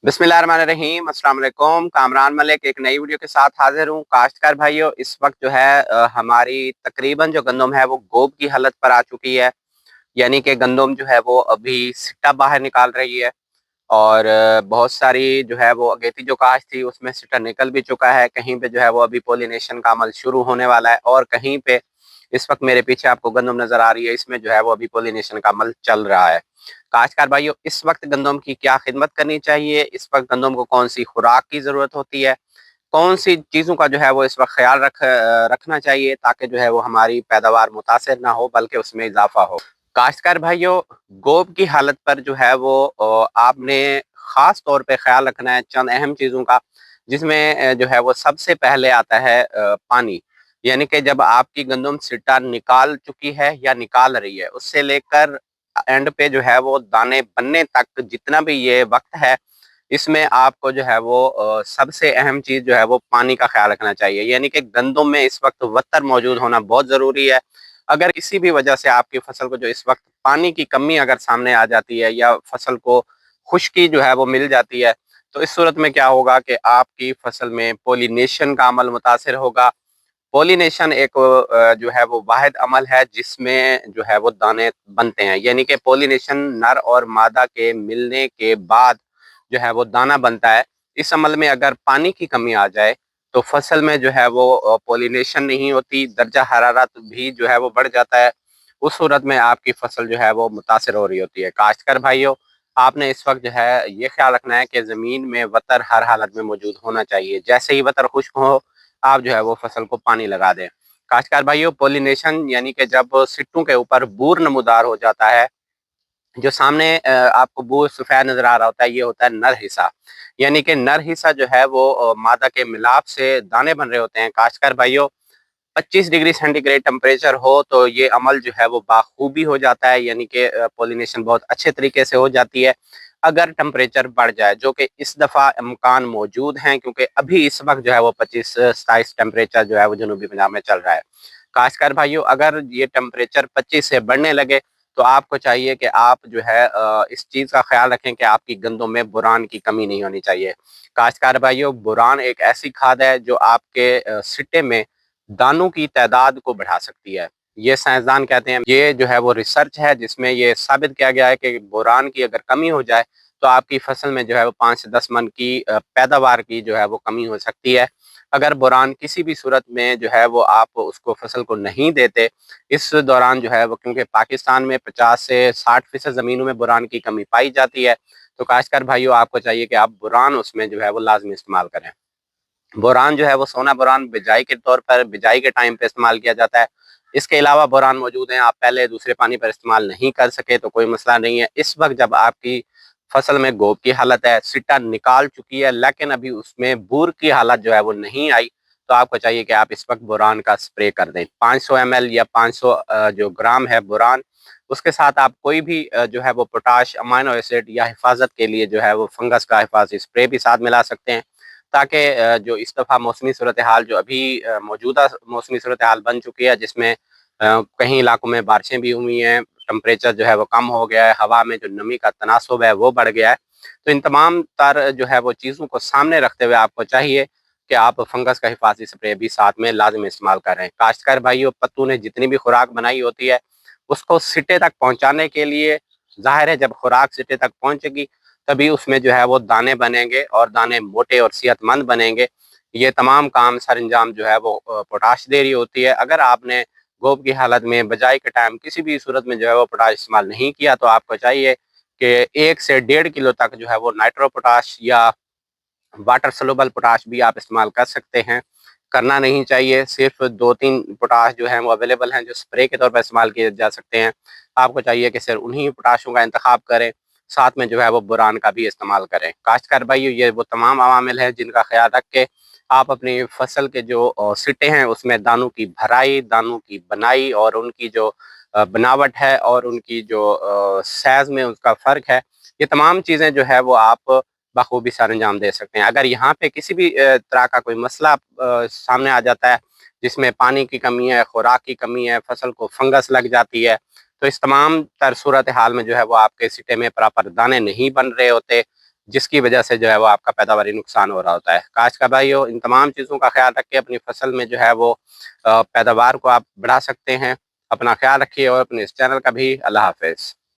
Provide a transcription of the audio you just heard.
बिस्मिल्लाहिर्रहमानिर्रहीम अस्सलाम वालेकुम। कामरान मलिक एक नई वीडियो के साथ हाजिर हूँ। काश्तकार भाइयों, इस वक्त जो है हमारी तकरीबन जो गंदम है वो गोब की हालत पर आ चुकी है। यानी कि गंदम जो है वो अभी सिट्टा बाहर निकाल रही है और बहुत सारी जो है वो अगेती जो काश्त थी उसमें सिट्टा निकल भी चुका है। कहीं पे जो है वो अभी पोलिनेशन का अमल शुरू होने वाला है और कहीं पे इस वक्त मेरे पीछे आपको गंदम नजर आ रही है, इसमें जो है वो अभी पोलिनेशन का अमल चल रहा है। काश्तकार भाइयों, इस वक्त गंदम की क्या खिदमत करनी चाहिए, इस वक्त गंदम को कौन सी खुराक की ज़रूरत होती है, कौन सी चीज़ों का जो है वो इस वक्त ख्याल रखना चाहिए ताकि जो है वो हमारी पैदावार मुतासिर ना हो बल्कि उसमें इजाफा हो। काश्तकार भाइयों, गोब की हालत पर जो है वो आपने ख़ास तौर पे ख्याल रखना है चंद अहम चीज़ों का, जिसमें जो है वो सबसे पहले आता है पानी। यानी कि जब आपकी गंदम सिट्टा निकाल चुकी है या निकाल रही है, उससे लेकर एंड पे जो है वो दाने बनने तक जितना भी ये वक्त है, इसमें आपको जो है वो सबसे अहम चीज़ जो है वो पानी का ख्याल रखना चाहिए। यानी कि गंदम में इस वक्त वतर मौजूद होना बहुत ज़रूरी है। अगर किसी भी वजह से आपकी फसल को जो इस वक्त पानी की कमी अगर सामने आ जाती है या फसल को खुश्की जो है वो मिल जाती है, तो इस सूरत में क्या होगा कि आपकी फसल में पोलिनेशन का अमल मुतासिर होगा। पोलिनेशन एक जो है वो वाहिद अमल है जिसमें जो है वो दाने बनते हैं। यानी कि पोलिनेशन नर और मादा के मिलने के बाद जो है वो दाना बनता है। इस अमल में अगर पानी की कमी आ जाए तो फसल में जो है वो पोलिनेशन नहीं होती, दर्जा हरारत भी जो है वो बढ़ जाता है। उस सूरत में आपकी फसल जो है वो मुतासर हो रही होती है। काश्तकार भाइयों, आपने इस वक्त जो है ये ख्याल रखना है कि ज़मीन में वतर हर हालत में मौजूद होना चाहिए। जैसे ही वतर खुश्क हो, आप जो है वो फसल को पानी लगा दें। काश्तकार भाइयों, पोलिनेशन यानी कि जब सिट्टों के ऊपर बूर नमूदार हो जाता है, जो सामने आपको बूर सफ़ेद नजर आ रहा होता है, ये होता है नर हिस्सा। यानी कि नर हिस्सा जो है वो मादा के मिलाप से दाने बन रहे होते हैं। काश्तकार भाइयों, 25 डिग्री सेंटीग्रेड टेम्परेचर हो तो ये अमल जो है वो बाखूबी हो जाता है। यानी कि पोलिनेशन बहुत अच्छे तरीके से हो जाती है। अगर टेम्परेचर बढ़ जाए, जो कि इस दफ़ा इम्कान मौजूद हैं, क्योंकि अभी इस वक्त जो है वो 25-27 टेम्परेचर जो है वो जनूबी पंजाब में चल रहा है। खासकर भाइयों, अगर ये टेम्परेचर 25 से बढ़ने लगे तो आपको चाहिए कि आप जो है इस चीज़ का ख्याल रखें कि आपकी गंदों में बोरान की कमी नहीं होनी चाहिए। काश्तकार भाइयों, बोरान एक ऐसी खाद है जो आपके सिट्टे में दानों की तादाद को बढ़ा सकती है। ये साइंसदान कहते हैं, ये जो है वो रिसर्च है जिसमें ये साबित किया गया है कि बोरान की अगर कमी हो जाए तो आपकी फसल में जो है वो 5 से 10 मन की पैदावार की जो है वो कमी हो सकती है। अगर बोरान किसी भी सूरत में जो है वो आप उसको फसल को नहीं देते, इस दौरान जो है वो, क्योंकि पाकिस्तान में 50 से 60% ज़मीनों में बोरान की कमी पाई जाती है, तो काश्तकार भाइयों आपको चाहिए कि आप बोरान उसमें जो है वो लाज़मी इस्तेमाल करें। बोरान जो है वो सोना बोरान बिजाई के तौर पर बिजाई के टाइम पे इस्तेमाल किया जाता है। इसके अलावा बोरान मौजूद हैं, आप पहले दूसरे पानी पर इस्तेमाल नहीं कर सके तो कोई मसला नहीं है। इस वक्त जब आपकी फसल में गोब की हालत है, सिट्टा निकाल चुकी है लेकिन अभी उसमें बूर की हालत जो है वो नहीं आई, तो आपको चाहिए कि आप इस वक्त बोरान का स्प्रे कर दें। 500 ml या 500 जो ग्राम है बोरान, उसके साथ आप कोई भी जो है वो पोटाश, अमाइनो एसिड या हिफाजत के लिए जो है वो फंगस का हिफाजती स्प्रे भी साथ मिला सकते हैं, ताकि जो इस दफ़ा मौसमी सूरत हाल जो अभी मौजूदा मौसमी सूरत हाल बन चुकी है, जिसमें कहीं इलाकों में बारिशें भी हुई हैं, टेम्परेचर जो है वो कम हो गया है, हवा में जो नमी का तनासुब है वो बढ़ गया है। तो इन तमाम तर जो है वो चीज़ों को सामने रखते हुए आपको चाहिए कि आप फंगस का हिफाजती स्प्रे भी साथ में लाजमी इस्तेमाल करें। काश्तकार भाइयों, पत्तों ने जितनी भी खुराक बनाई होती है उसको सिट्टे तक पहुँचाने के लिए, ज़ाहिर है जब खुराक सिट्टे तक पहुँचेगी तभी उसमें जो है वो दाने बनेंगे और दाने मोटे और सेहतमंद बनेंगे। ये तमाम काम सर अंजाम जो है वो पोटाश दे रही होती है। अगर आपने गोब की हालत में बजाई के टाइम किसी भी सूरत में जो है वो पोटाश इस्तेमाल नहीं किया, तो आपको चाहिए कि 1 से 1.5 किलो तक जो है वो नाइट्रो पोटाश या वाटर सोल्यूबल पोटाश भी आप इस्तेमाल कर सकते हैं। करना नहीं चाहिए, सिर्फ 2-3 पोटाश जो हैं वो अवेलेबल हैं जो स्प्रे के तौर पर इस्तेमाल किए जा सकते हैं। आपको चाहिए कि सिर्फ उन्हीं पोटाशों का इंतखाब करें, साथ में जो है वो बोरान का भी इस्तेमाल करें। काश्तकार भाइयों, ये वो तमाम अवामिल हैं जिनका ख्याल रख के आप अपनी फसल के जो सिट्टे हैं उसमें दानों की भराई, दानों की बनाई और उनकी जो बनावट है और उनकी जो साइज़ में उसका फ़र्क है, ये तमाम चीज़ें जो है वो आप बखूबी सर अंजाम दे सकते हैं। अगर यहाँ पे किसी भी तरह का कोई मसला सामने आ जाता है, जिसमें पानी की कमी है, खुराक की कमी है, फसल को फंगस लग जाती है, तो इस तमाम तर सूरत हाल में जो है वो आपके सिट्टे में प्रॉपर दाने नहीं बन रहे होते, جس کی وجہ سے جو ہے وہ آپ کا پیداواری نقصان ہو رہا ہوتا ہے۔ کاشتکار بھائیو، ان تمام چیزوں کا خیال رکھ کے اپنی فصل میں جو ہے وہ پیداوار کو آپ بڑھا سکتے ہیں۔ اپنا خیال رکھیے اور اپنے اس چینل کا بھی۔ اللہ حافظ۔